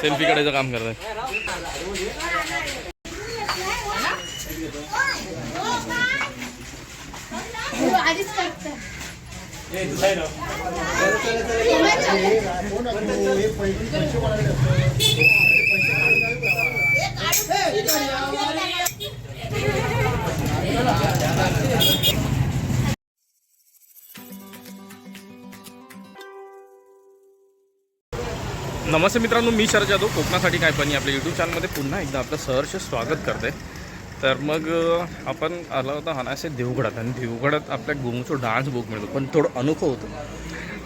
Selfie काढायचं काम करताय. नमस्ते मित्रांनो, मी शरद जाधव. कोकणासाठी काय पण आपल्या यूट्यूब चॅनलमध्ये पुन्हा एकदा आपलं सहर्ष स्वागत करते. तर मग आपण आला होता हानासे देवगडात, आणि देवगडात आपल्या गोमूचा डान्स बघ मिळतो, पण थोडं अनोखं होतं.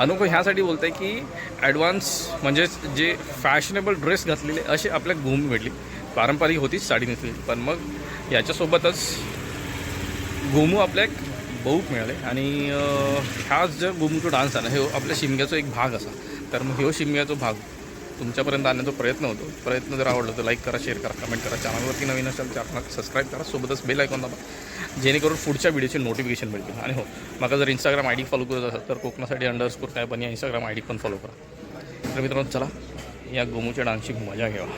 अनोखं ह्यासाठी बोलतं आहे की ॲडव्हान्स म्हणजे जे फॅशनेबल ड्रेस घातलेले असे आपल्या गोमू भेटली. पारंपरिक होतीच साडी नेसली, पण मग याच्यासोबतच गोमू आपल्या एक बहुक मिळाले. आणि ह्याच जो गोमूचा डान्स आहे ना, हे आपल्या शिमग्याचा एक भाग असा. तर मग ह्यो शिमग्याचा भाग तुमच्यापर्यंत आणण्याचा प्रयत्न होतो. प्रयत्न जर आवडलं तर लाईक करा, शेअर करा, कमेंट करा. चॅनलवरती नवीन असेल तर आपण सबस्क्राईब करा, सोबतच बेल आयकॉन दाबा, जेणेकरून पुढच्या व्हिडिओचे नोटिफिकेशन मिळतील. आणि हो, मला जर इंस्टाग्राम आय डी फॉलो करत असेल तर कोकणासाठी _ काय पण या इंस्टाग्राम आय डी पण फॉलो करा. तर मित्रांनो, चला या गोमूच्या डान्सची मजा घ्यावा.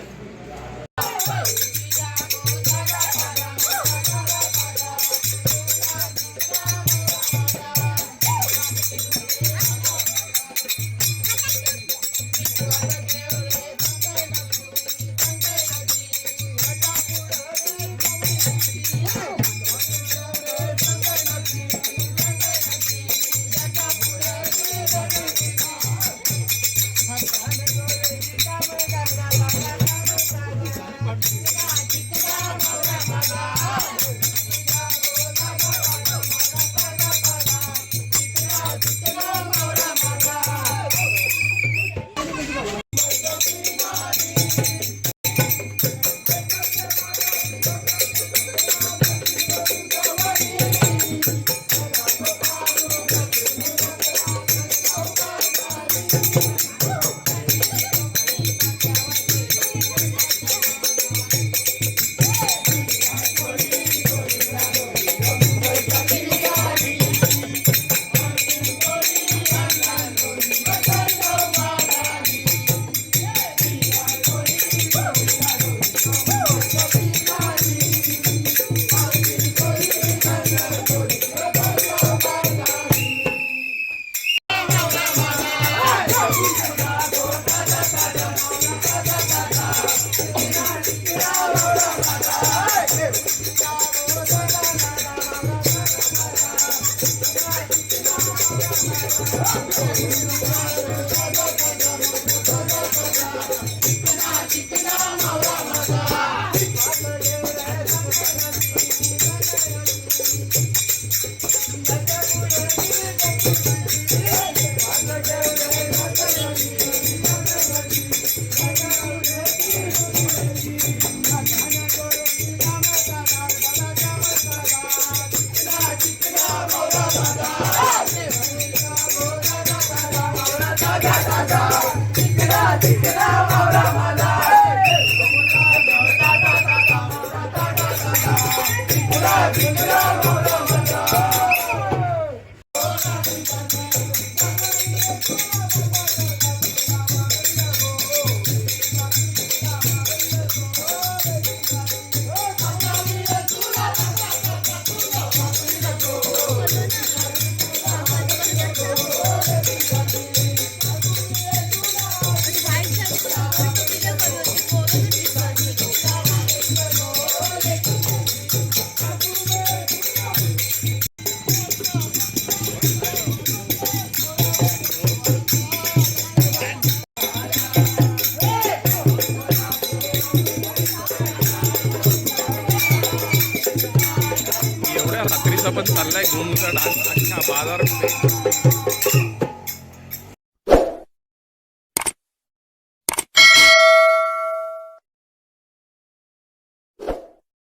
रात्रीचा पण चाललाय गोमूचा डान्स अख्ख्या बाजारामध्ये.